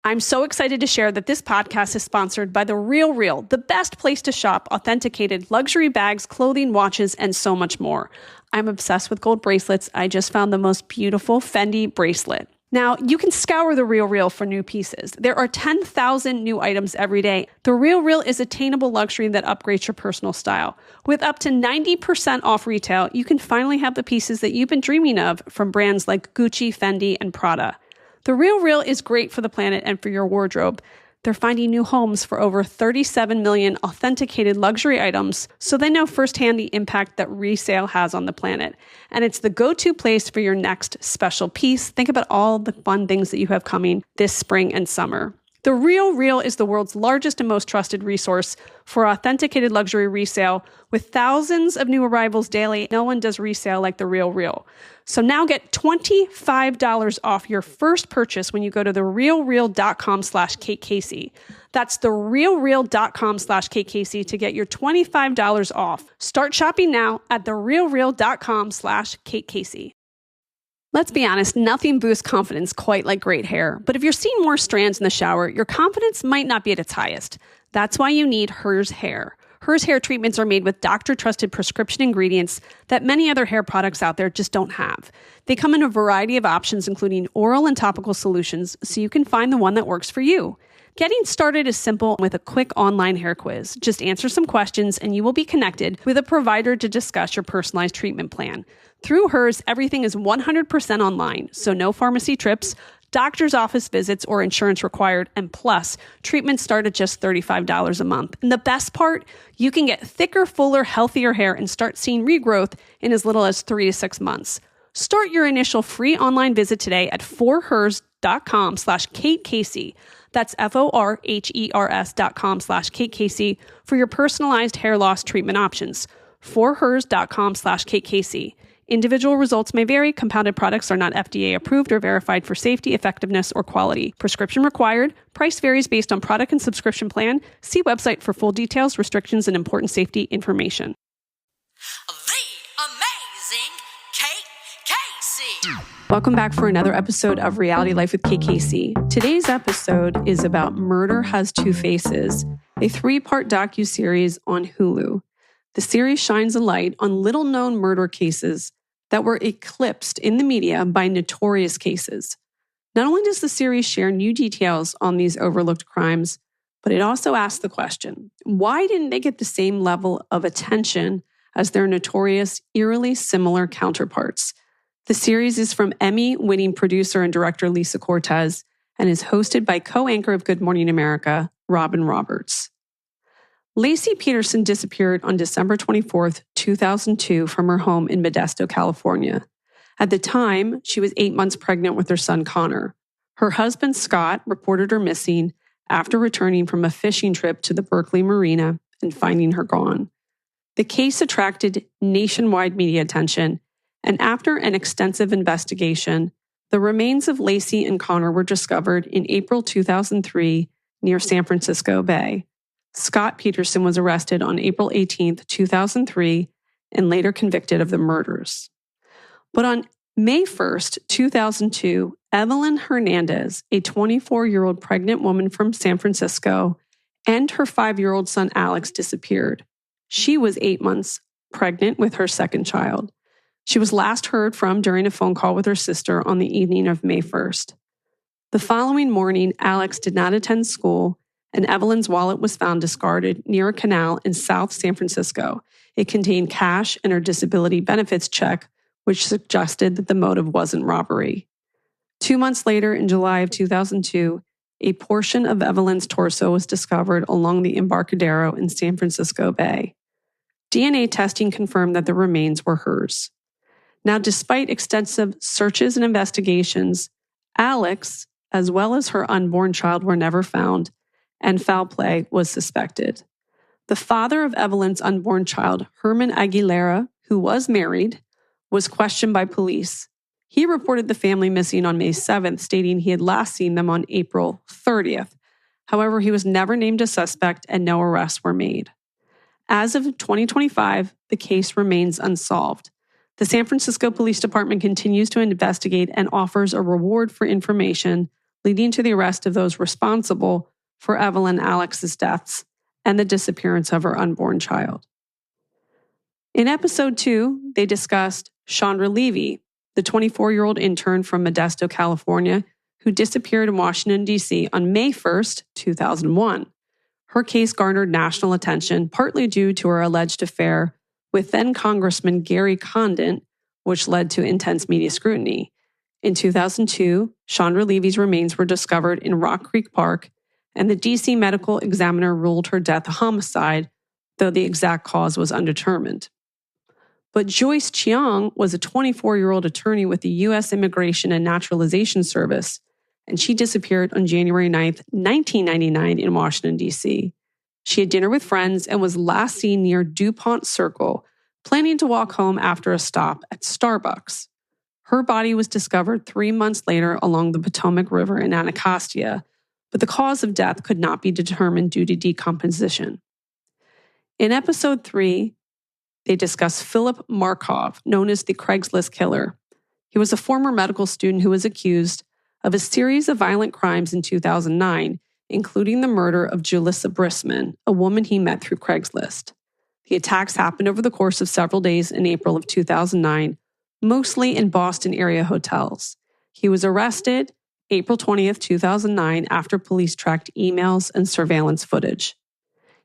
I'm so excited to share that this podcast is sponsored by The RealReal, the best place to shop authenticated luxury bags, clothing, watches, and so much more. I'm obsessed with gold bracelets. I just found the most beautiful Fendi bracelet. Now, you can scour The RealReal for new pieces. There are 10,000 new items every day. The RealReal is attainable luxury that upgrades your personal style. With up to 90% off retail, you can finally have the pieces that you've been dreaming of from brands like Gucci, Fendi, and Prada. The RealReal is great for the planet and for your wardrobe. They're finding new homes for over 37 million authenticated luxury items, so they know firsthand the impact that resale has on the planet. And it's the go-to place for your next special piece. Think about all the fun things that you have coming this spring and summer. The RealReal is the world's largest and most trusted resource for authenticated luxury resale. With thousands of new arrivals daily, no one does resale like The RealReal. So now get $25 off your first purchase when you go to therealreal.com/KateCasey. That's therealreal.com/KateCasey to get your $25 off. Start shopping now at therealreal.com/KateCasey. Let's be honest, nothing boosts confidence quite like great hair. But if you're seeing more strands in the shower, your confidence might not be at its highest. That's why you need Hers Hair. Hers Hair treatments are made with doctor-trusted prescription ingredients that many other hair products out there just don't have. They come in a variety of options, including oral and topical solutions, so you can find the one that works for you. Getting started is simple with a quick online hair quiz. Just answer some questions and you will be connected with a provider to discuss your personalized treatment plan. Through Hers, everything is 100% online, so no pharmacy trips, doctor's office visits, or insurance required, and plus, treatments start at just $35 a month. And the best part, you can get thicker, fuller, healthier hair and start seeing regrowth in as little as 3 to 6 months. Start your initial free online visit today at forhers.com/KateCasey. That's FORHERS.com/KateCasey for your personalized hair loss treatment options. forhers.com/KateCasey. Individual results may vary. Compounded products are not FDA approved or verified for safety, effectiveness, or quality. Prescription required. Price varies based on product and subscription plan. See website for full details, restrictions, and important safety information. The amazing Kate Casey. Welcome back for another episode of Reality Life with Kate Casey. Today's episode is about Murder Has Two Faces, a 3-part docuseries on Hulu. The series shines a light on little-known murder cases that were eclipsed in the media by notorious cases. Not only does the series share new details on these overlooked crimes, but it also asks the question, why didn't they get the same level of attention as their notorious, eerily similar counterparts? The series is from Emmy-winning producer and director Lisa Cortes and is hosted by co-anchor of Good Morning America, Robin Roberts. Laci Peterson disappeared on December 24th, 2002 from her home in Modesto, California. At the time, she was 8 months pregnant with her son, Connor. Her husband, Scott, reported her missing after returning from a fishing trip to the Berkeley Marina and finding her gone. The case attracted nationwide media attention, and after an extensive investigation, the remains of Laci and Connor were discovered in April 2003 near San Francisco Bay. Scott Peterson was arrested on April 18, 2003, and later convicted of the murders. But on May 1st, 2002, Evelyn Hernandez, a 24-year-old pregnant woman from San Francisco, and her 5-year-old son Alex disappeared. She was 8 months pregnant with her second child. She was last heard from during a phone call with her sister on the evening of May 1st. The following morning, Alex did not attend school, and Evelyn's wallet was found discarded near a canal in South San Francisco. It contained cash and her disability benefits check, which suggested that the motive wasn't robbery. 2 months later, in July of 2002, a portion of Evelyn's torso was discovered along the Embarcadero in San Francisco Bay. DNA testing confirmed that the remains were hers. Now, despite extensive searches and investigations, Alex, as well as her unborn child, were never found, and foul play was suspected. The father of Evelyn's unborn child, Herman Aguilera, who was married, was questioned by police. He reported the family missing on May 7th, stating he had last seen them on April 30th. However, he was never named a suspect and no arrests were made. As of 2025, the case remains unsolved. The San Francisco Police Department continues to investigate and offers a reward for information leading to the arrest of those responsible for Evelyn Alex's deaths and the disappearance of her unborn child. In episode 2, they discussed Chandra Levy, the 24-year-old intern from Modesto, California, who disappeared in Washington, D.C. on May 1st, 2001. Her case garnered national attention, partly due to her alleged affair with then-Congressman Gary Condon, which led to intense media scrutiny. In 2002, Chandra Levy's remains were discovered in Rock Creek Park, and the D.C. medical examiner ruled her death a homicide, though the exact cause was undetermined. But Joyce Chiang was a 24-year-old attorney with the U.S. Immigration and Naturalization Service, and she disappeared on January 9th, 1999 in Washington, D.C. She had dinner with friends and was last seen near DuPont Circle, planning to walk home after a stop at Starbucks. Her body was discovered 3 months later along the Potomac River in Anacostia, but the cause of death could not be determined due to decomposition. In episode 3, they discuss Philip Markov, known as the Craigslist Killer. He was a former medical student who was accused of a series of violent crimes in 2009, including the murder of Julissa Brisman, a woman he met through Craigslist. The attacks happened over the course of several days in April of 2009, mostly in Boston area hotels. He was arrested April 20th, 2009, after police tracked emails and surveillance footage.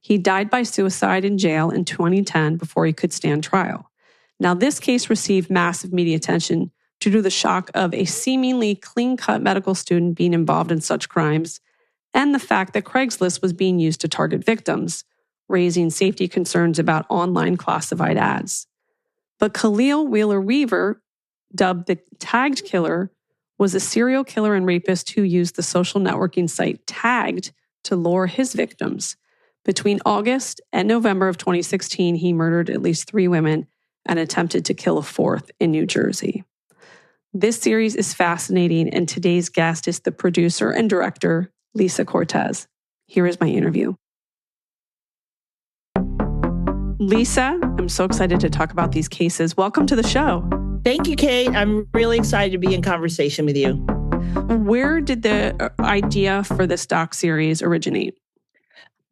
He died by suicide in jail in 2010 before he could stand trial. Now, this case received massive media attention due to the shock of a seemingly clean-cut medical student being involved in such crimes and the fact that Craigslist was being used to target victims, raising safety concerns about online classified ads. But Khalil Wheeler Weaver, dubbed the Tagged Killer, was a serial killer and rapist who used the social networking site Tagged to lure his victims. Between August and November of 2016, he murdered at least 3 women and attempted to kill a 4th in New Jersey. This series is fascinating, and today's guest is the producer and director, Lisa Cortes. Here is my interview. Lisa, I'm so excited to talk about these cases. Welcome to the show. Thank you, Kate. I'm really excited to be in conversation with you. Where did the idea for this doc series originate?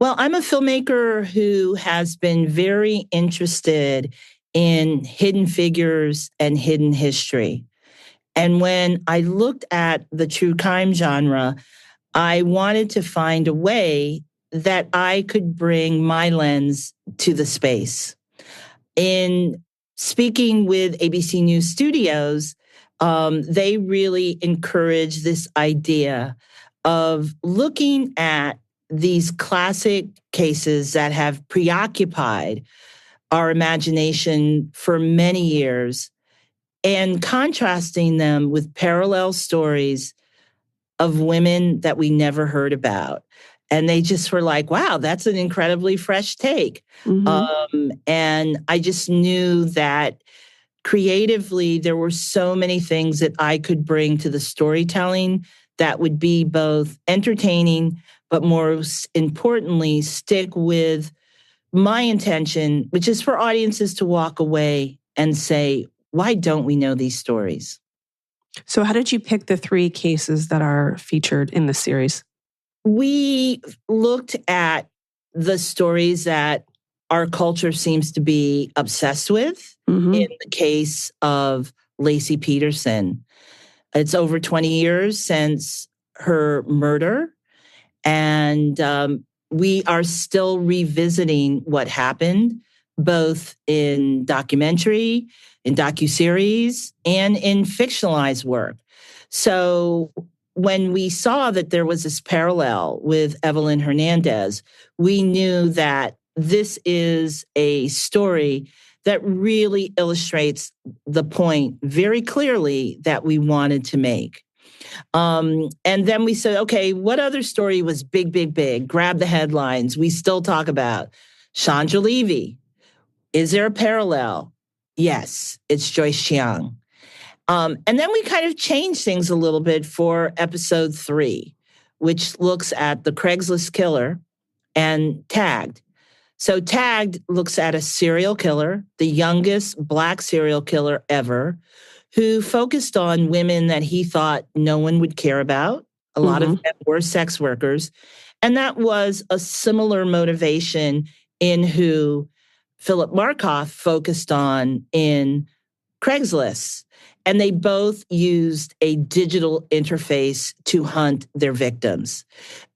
Well, I'm a filmmaker who has been very interested in hidden figures and hidden history. And when I looked at the true crime genre, I wanted to find a way that I could bring my lens to the space. In speaking with ABC News Studios, they really encourage this idea of looking at these classic cases that have preoccupied our imagination for many years and contrasting them with parallel stories of women that we never heard about. And they just were like, wow, that's an incredibly fresh take. And I just knew that creatively, there were so many things that I could bring to the storytelling that would be both entertaining, but most importantly, stick with my intention, which is for audiences to walk away and say, why don't we know these stories? So how did you pick the 3 cases that are featured in the series? We looked at the stories that our culture seems to be obsessed with. In the case of Laci Peterson, it's over 20 years since her murder. And we are still revisiting what happened, both in documentary, in docuseries, and in fictionalized work. So when we saw that there was this parallel with Evelyn Hernandez, we knew that this is a story that really illustrates the point very clearly that we wanted to make. And then we said, okay, what other story was big, big, big? Grab the headlines. We still talk about Chandra Levy. Is there a parallel? Yes, it's Joyce Chiang. And then we kind of changed things a little bit for episode 3, which looks at the Craigslist killer and Tagged. So Tagged looks at a serial killer, the youngest Black serial killer ever, who focused on women that he thought no one would care about, A lot of them were sex workers. And that was a similar motivation in who Philip Markoff focused on in Craigslist. And they both used a digital interface to hunt their victims.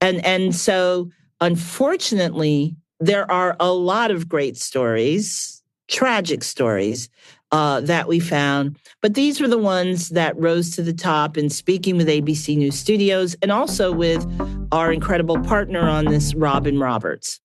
And so, unfortunately, there are a lot of great stories, tragic stories, that we found. But these were the ones that rose to the top in speaking with ABC News Studios and also with our incredible partner on this, Robin Roberts.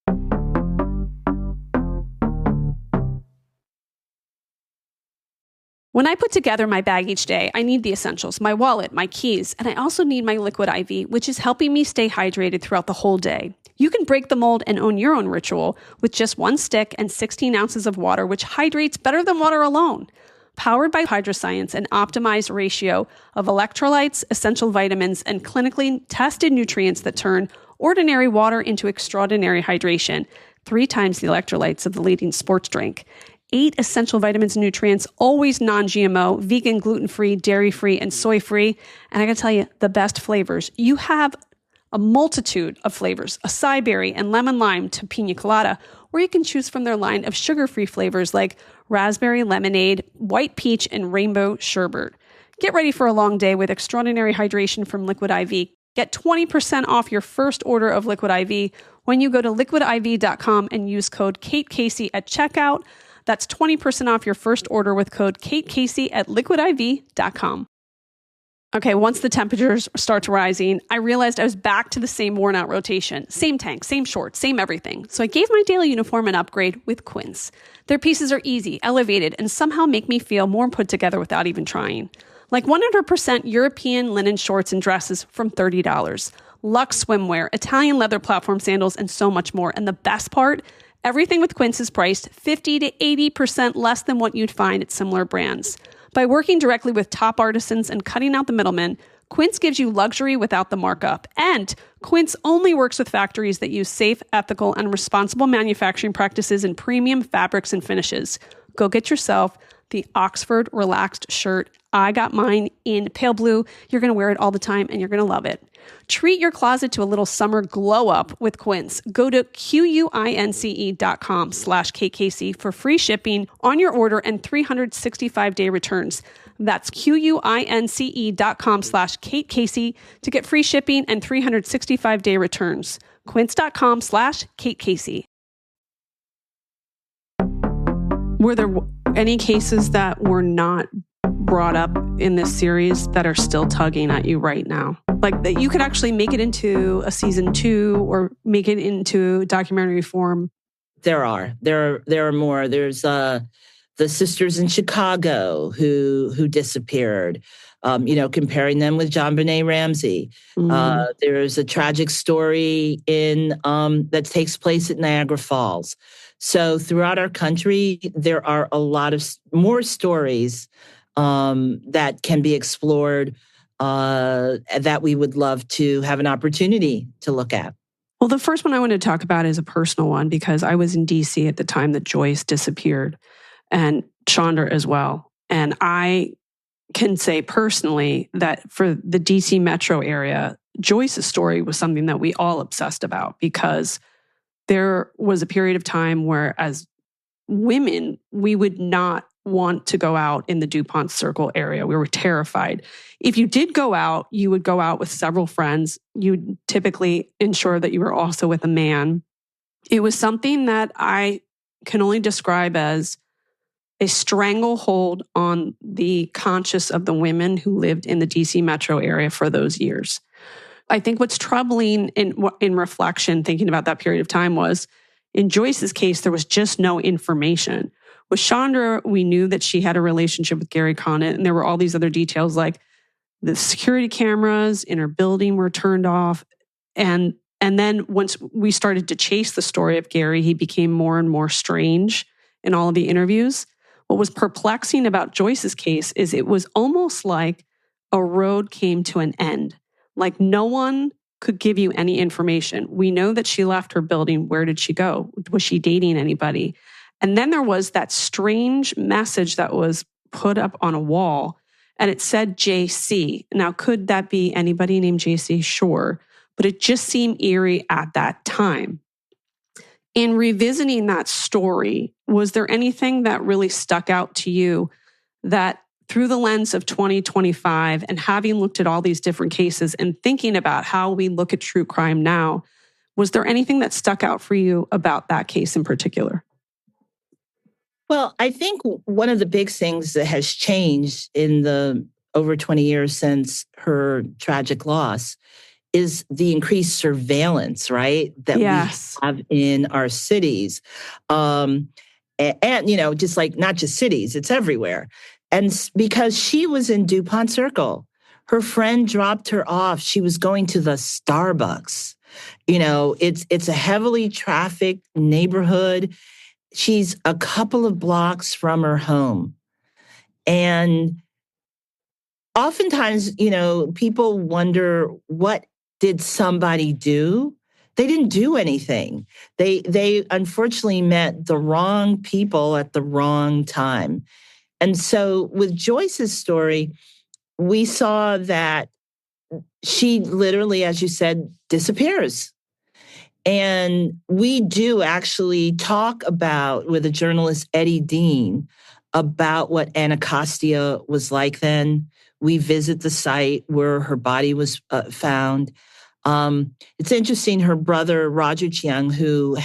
When I put together my bag each day, I need the essentials, my wallet, my keys, and I also need my liquid IV, which is helping me stay hydrated throughout the whole day. You can break the mold and own your own ritual with just 1 stick and 16 ounces of water, which hydrates better than water alone. Powered by Hydroscience, an optimized ratio of electrolytes, essential vitamins, and clinically tested nutrients that turn ordinary water into extraordinary hydration, 3 times the electrolytes of the leading sports drink. 8 essential vitamins and nutrients, always non-GMO, vegan, gluten-free, dairy-free, and soy-free. And I gotta tell you, the best flavors. You have a multitude of flavors, acai berry and lemon lime to pina colada, or you can choose from their line of sugar-free flavors like raspberry lemonade, white peach, and rainbow sherbet. Get ready for a long day with extraordinary hydration from Liquid IV. Get 20% off your first order of Liquid IV when you go to liquidiv.com and use code Kate Casey at checkout. That's 20% off your first order with code Kate Casey at liquidiv.com. Okay, once the temperatures start rising, I realized I was back to the same worn out rotation. Same tank, same shorts, same everything. So I gave my daily uniform an upgrade with Quince. Their pieces are easy, elevated, and somehow make me feel more put together without even trying. Like 100% European linen shorts and dresses from $30. Luxe swimwear, Italian leather platform sandals, and so much more. And the best part, everything with Quince is priced 50 to 80% less than what you'd find at similar brands. By working directly with top artisans and cutting out the middlemen, Quince gives you luxury without the markup. And Quince only works with factories that use safe, ethical, and responsible manufacturing practices in premium fabrics and finishes. Go get yourself the Oxford Relaxed shirt. I got mine in pale blue. You're going to wear it all the time and you're going to love it. Treat your closet to a little summer glow up with Quince. Go to quince.com/KKC for free shipping on your order and 365-day returns. That's quince.com/KateCasey to get free shipping and 365-day returns. Quince.com/KateCasey. Were there any cases that were not brought up in this series that are still tugging at you right now? Like that you could actually make it into a season 2 or make it into documentary form? There are more. There's the sisters in Chicago who disappeared. Comparing them with JonBenet Ramsey. There's a tragic story in that takes place at Niagara Falls. So throughout our country, there are a lot of more stories that can be explored that we would love to have an opportunity to look at. Well, the first one I want to talk about is a personal one because I was in DC at the time that Joyce disappeared and Chandra as well. And I can say personally that for the DC metro area, Joyce's story was something that we all obsessed about because there was a period of time where as women, we would not want to go out in the DuPont Circle area. We were terrified. If you did go out, you would go out with several friends. You'd typically ensure that you were also with a man. It was something that I can only describe as a stranglehold on the conscience of the women who lived in the DC metro area for those years. I think what's troubling in reflection, thinking about that period of time was, in Joyce's case, there was just no information. With Chandra, we knew that she had a relationship with Gary Conant, and there were all these other details like the security cameras in her building were turned off. And then once we started to chase the story of Gary, he became more and more strange in all of the interviews. What was perplexing about Joyce's case is it was almost like a road came to an end. Like no one could give you any information. We know that she left her building. Where did she go? Was she dating anybody? And then there was that strange message that was put up on a wall. and it said JC. Now, could that be anybody named JC? Sure. But it just seemed eerie at that time. In revisiting that story, was there anything that really stuck out to you that through the lens of 2025 and having looked at all these different cases and thinking about how we look at true crime now, was there anything that stuck out for you about that case in particular? Well, I think one of the big things that has changed in the over 20 years since her tragic loss is the increased surveillance, right? That Yes. we have in our cities. And, just like not just cities, it's everywhere. And because she was in DuPont Circle, her friend dropped her off. She was going to the Starbucks. It's a heavily trafficked neighborhood. She's a couple of blocks from her home. And oftentimes, people wonder, what did somebody do? They didn't do anything. They unfortunately met the wrong people at the wrong time. And so with Joyce's story, we saw that she literally, as you said, disappears. And we do actually talk about, with the journalist Eddie Dean, about what Anacostia was like then. We visit the site where her body was found. It's interesting, her brother, Roger Chiang, who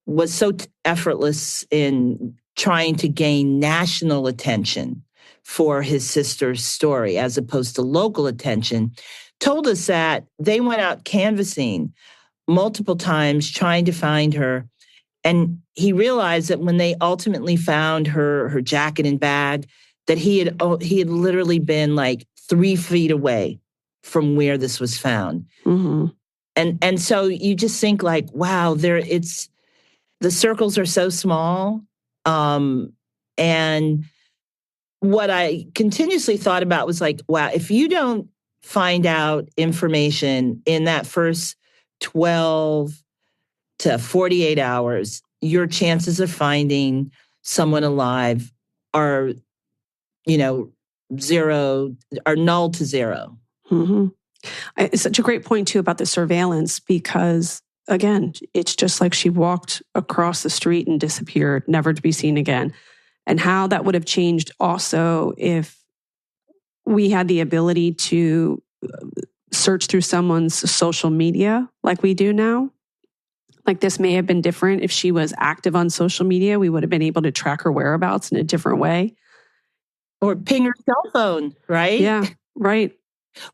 was so effortless in trying to gain national attention for his sister's story as opposed to local attention, told us that they went out canvassing multiple times trying to find her. And he realized that when they ultimately found her jacket and bag, that he had literally been like 3 feet away from where this was found. Mm-hmm. And so you just think like, wow, the circles are so small. And what I continuously thought about was like, wow, if you don't find out information in that first 12 to 48 hours, your chances of finding someone alive are, null to zero. Mm-hmm. It's such a great point, too, about the surveillance, because, again, it's just like she walked across the street and disappeared, never to be seen again. And how that would have changed also if we had the ability to search through someone's social media like we do now. Like, this may have been different if she was active on social media. We would have been able to track her whereabouts in a different way. Or ping her cell phone, right? Yeah, right.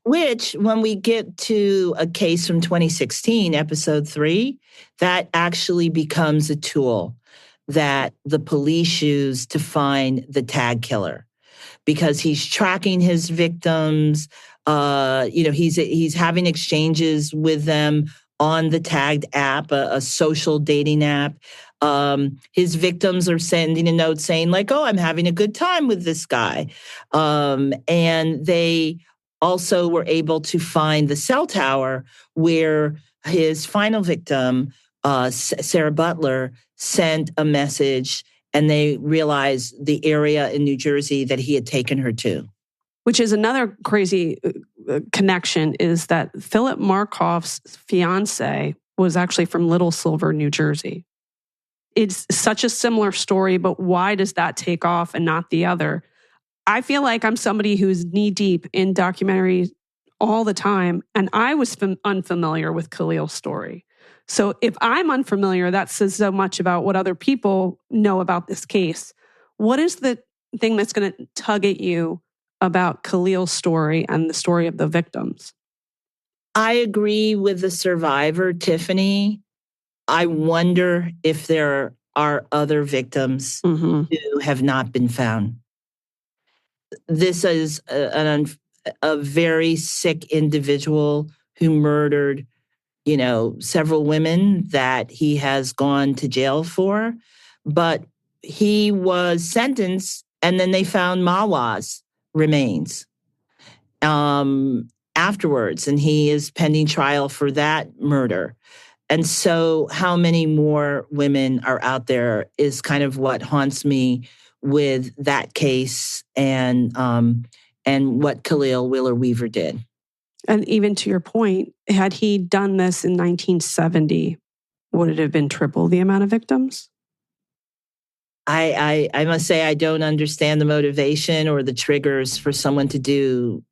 Which, when we get to a case from 2016, episode 3, that actually becomes a tool that the police use to find the tag killer, because he's tracking his victims. He's having exchanges with them on the tagged app, a social dating app. His victims are sending a note saying like, "Oh, I'm having a good time with this guy," and they also were able to find the cell tower where his final victim, Sarah Butler, sent a message, and they realized the area in New Jersey that he had taken her to. Which is another crazy connection, is that Philip Markoff's fiance was actually from Little Silver, New Jersey. It's such a similar story, but why does that take off and not the other? I feel like I'm somebody who's knee deep in documentaries all the time, and I was unfamiliar with Khalil's story. So if I'm unfamiliar, that says so much about what other people know about this case. What is the thing that's going to tug at you about Khalil's story and the story of the victims? I agree with the survivor, Tiffany. I wonder if there are other victims who have not been found. This is a very sick individual who murdered, several women that he has gone to jail for. But he was sentenced, and then they found Mawa's remains afterwards, and he is pending trial for that murder. And so how many more women are out there is kind of what haunts me with that case and what Khalil Wheeler Weaver did. And even to your point, had he done this in 1970, would it have been triple the amount of victims? I must say I don't understand the motivation or the triggers for someone to do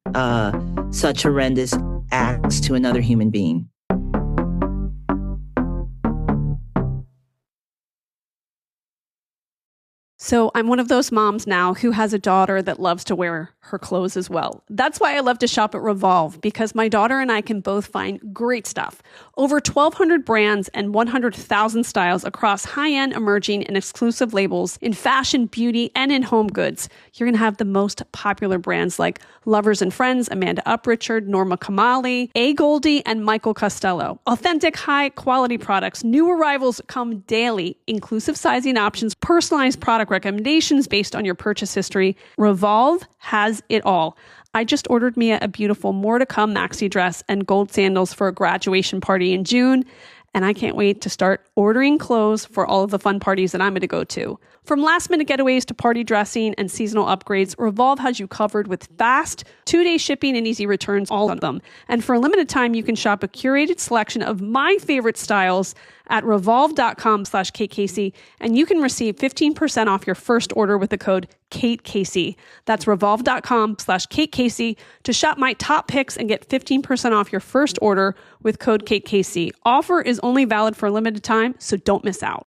such horrendous acts to another human being. So I'm one of those moms now who has a daughter that loves to wear her clothes as well. That's why I love to shop at Revolve, because my daughter and I can both find great stuff. Over 1,200 brands and 100,000 styles across high-end, emerging, and exclusive labels in fashion, beauty, and in home goods. You're going to have the most popular brands like Lovers and Friends, Amanda Uprichard, Norma Kamali, A. Goldie, and Michael Costello. Authentic, high-quality products. New arrivals come daily. Inclusive sizing options, personalized product recommendations based on your purchase history. Revolve has it all. I just ordered Mia a beautiful more to come maxi dress and gold sandals for a graduation party in June, and I can't wait to start ordering clothes for all of the fun parties that I'm going to go to. From last-minute getaways to party dressing and seasonal upgrades, Revolve has you covered with fast, 2-day shipping and easy returns, all of them. And for a limited time, you can shop a curated selection of my favorite styles at revolve.com/KateCasey, and you can receive 15% off your first order with the code KateCasey. That's revolve.com/KateCasey to shop my top picks and get 15% off your first order with code KateCasey. Offer is only valid for a limited time, so don't miss out.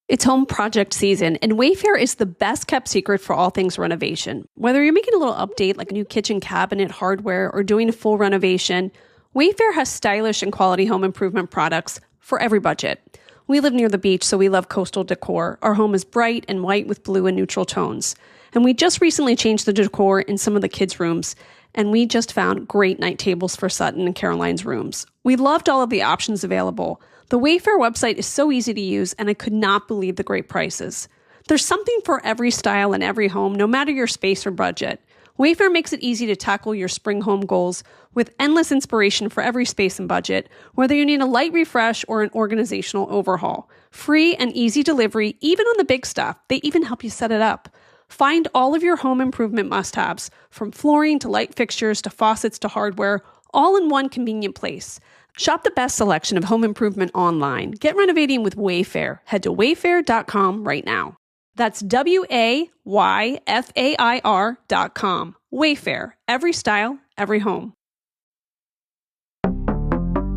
It's home project season, and Wayfair is the best kept secret for all things renovation. Whether you're making a little update like a new kitchen cabinet hardware or doing a full renovation, Wayfair has stylish and quality home improvement products for every budget. We live near the beach, so we love coastal decor. Our home is bright and white with blue and neutral tones. And we just recently changed the decor in some of the kids' rooms, and we just found great night tables for Sutton and Caroline's rooms. We loved all of the options available. The Wayfair website is so easy to use, and I could not believe the great prices. There's something for every style and every home, no matter your space or budget. Wayfair makes it easy to tackle your spring home goals with endless inspiration for every space and budget, whether you need a light refresh or an organizational overhaul. Free and easy delivery, even on the big stuff. They even help you set it up. Find all of your home improvement must-haves, from flooring to light fixtures to faucets to hardware, all in one convenient place. Shop the best selection of home improvement online. Get renovating with Wayfair. Head to wayfair.com right now. That's WAYFAIR.com. Wayfair. Every style, every home.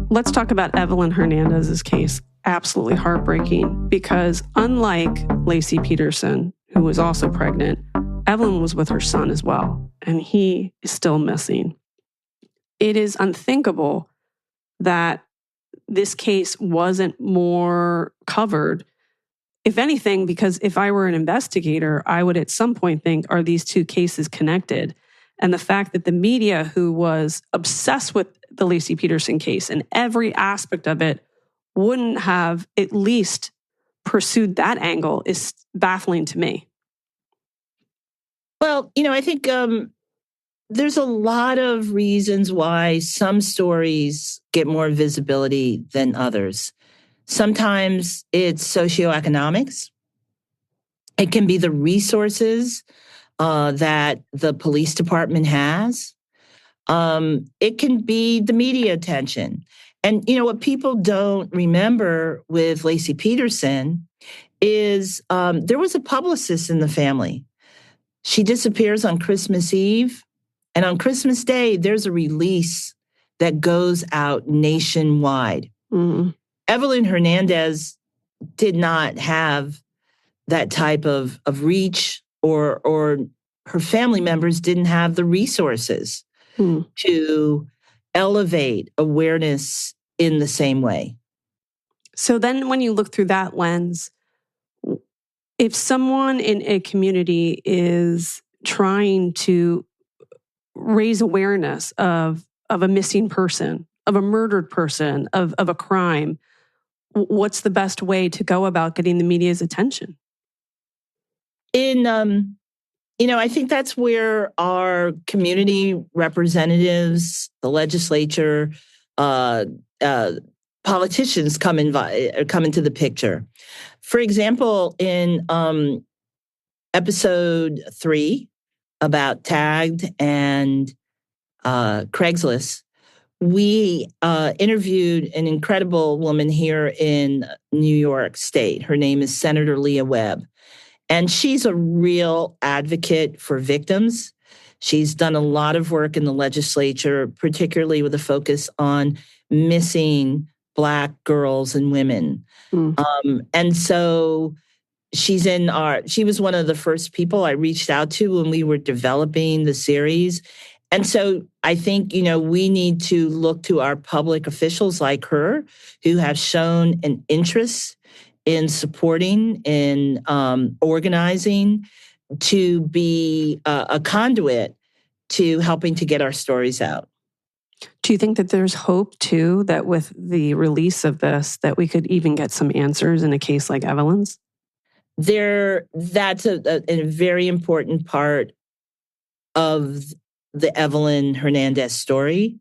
Let's talk about Evelyn Hernandez's case. Absolutely heartbreaking, because unlike Laci Peterson, who was also pregnant, Evelyn was with her son as well, and he is still missing. It is unthinkable that this case wasn't more covered. If anything, because if I were an investigator, I would at some point think, are these two cases connected? And the fact that the media, who was obsessed with the Laci Peterson case and every aspect of it, wouldn't have at least pursued that angle is baffling to me. Well, I think there's a lot of reasons why some stories get more visibility than others. Sometimes it's socioeconomics. It can be the resources that the police department has. It can be the media attention. And, what people don't remember with Laci Peterson is there was a publicist in the family. She disappears on Christmas Eve. And on Christmas Day, there's a release that goes out nationwide. Mm-hmm. Evelyn Hernandez did not have that type of reach, or her family members didn't have the resources to elevate awareness in the same way. So then when you look through that lens, if someone in a community is trying to raise awareness of a missing person, of a murdered person, of a crime, what's the best way to go about getting the media's attention? I think that's where our community representatives, the legislature, politicians come into the picture. For example, in episode 3 about Tagged and Craigslist, we interviewed an incredible woman here in New York State. Her name is Senator Leah Webb, and she's a real advocate for victims. She's done a lot of work in the legislature, particularly with a focus on missing Black girls and women. And so she was one of the first people I reached out to when we were developing the series. And so I think, we need to look to our public officials like her who have shown an interest in supporting, in organizing, to be a conduit to helping to get our stories out. Do you think that there's hope, too, that with the release of this, that we could even get some answers in a case like Evelyn's? That's a very important part of the Evelyn Hernandez story,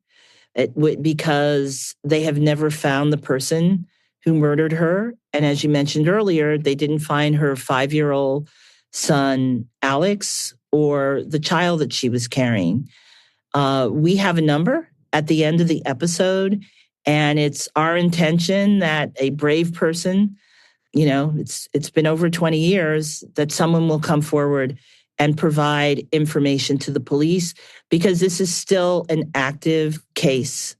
because they have never found the person who murdered her. And as you mentioned earlier, they didn't find her 5-year-old son, Alex, or the child that she was carrying. We have a number at the end of the episode, and it's our intention that a brave person, it's been over 20 years, that someone will come forward and provide information to the police, because this is still an active case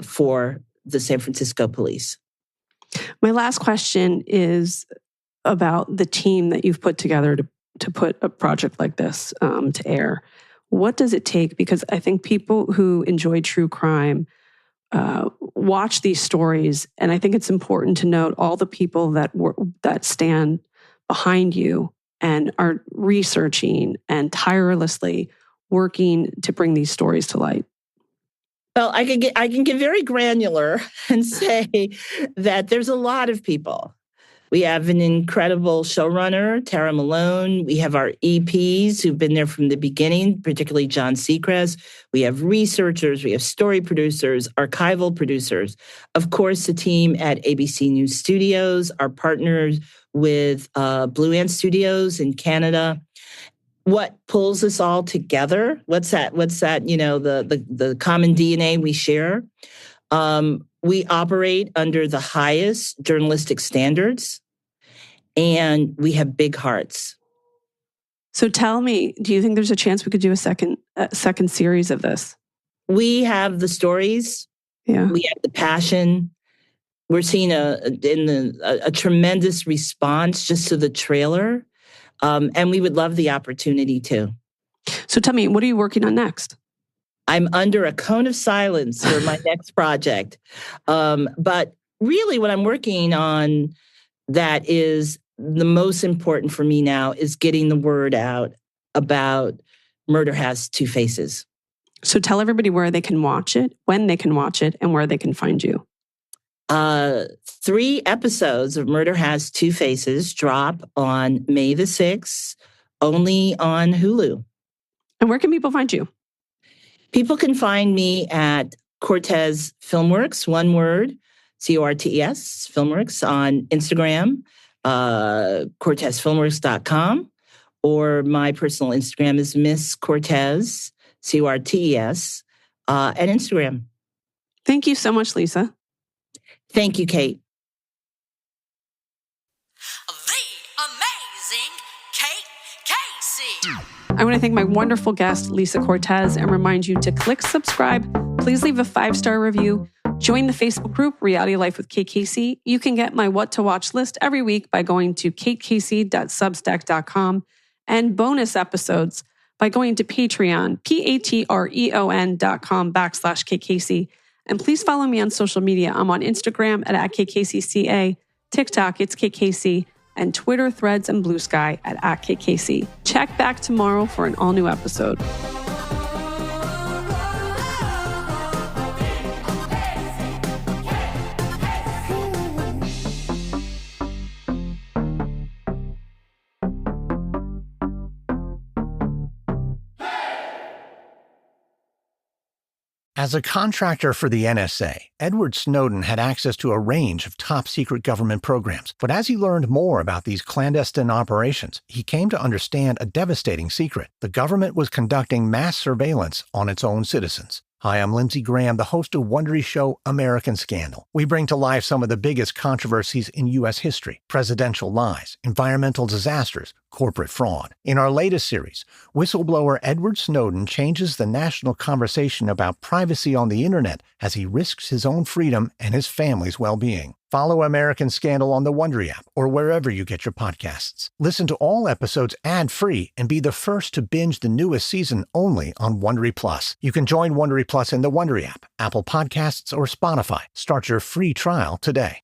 for the San Francisco police. My last question is about the team that you've put together to put a project like this to air. What does it take? Because I think people who enjoy true crime watch these stories, and I think it's important to note all the people that stand behind you and are researching and tirelessly working to bring these stories to light. Well, I can get very granular and say that there's a lot of people. We have an incredible showrunner, Tara Malone. We have our EPs who've been there from the beginning, particularly John Seacrest. We have researchers, we have story producers, archival producers. Of course, the team at ABC News Studios, our partners with Blue Ant Studios in Canada. What pulls us all together? What's that? The common DNA we share. We operate under the highest journalistic standards, and we have big hearts. So tell me, do you think there's a chance we could do a second series of this? We have the stories. Yeah. We have the passion. We're seeing a tremendous response just to the trailer, and we would love the opportunity too. So tell me, what are you working on next? I'm under a cone of silence for my next project. But really what I'm working on that is the most important for me now is getting the word out about Murder Has Two Faces. So tell everybody where they can watch it, when they can watch it, and where they can find you. 3 episodes of Murder Has Two Faces drop on May the 6th, only on Hulu. And where can people find you? People can find me at Cortes Filmworks, one word, Cortes Filmworks, on Instagram, cortesfilmworks.com, or my personal Instagram is Miss Cortes, Cortes, and Instagram. Thank you so much, Lisa. Thank you, Kate. The amazing Kate Casey. I want to thank my wonderful guest, Lisa Cortes, and remind you to click subscribe. Please leave a 5-star review. Join the Facebook group, Reality Life with Kate Casey. You can get my What to Watch list every week by going to katecasey.substack.com, and bonus episodes by going to Patreon, patreon.com/Kate Casey. And please follow me on social media. I'm on Instagram at @KCaseyCA, TikTok, it's Kate Casey, and Twitter, Threads, and Blue Sky at Kate Casey. Check back tomorrow for an all-new episode. As a contractor for the NSA, Edward Snowden had access to a range of top-secret government programs. But as he learned more about these clandestine operations, he came to understand a devastating secret. The government was conducting mass surveillance on its own citizens. Hi, I'm Lindsey Graham, the host of Wondery show American Scandal. We bring to life some of the biggest controversies in U.S. history: presidential lies, environmental disasters, corporate fraud. In our latest series, whistleblower Edward Snowden changes the national conversation about privacy on the internet as he risks his own freedom and his family's well-being. Follow American Scandal on the Wondery app or wherever you get your podcasts. Listen to all episodes ad-free and be the first to binge the newest season only on Wondery Plus. You can join Wondery Plus in the Wondery app, Apple Podcasts, or Spotify. Start your free trial today.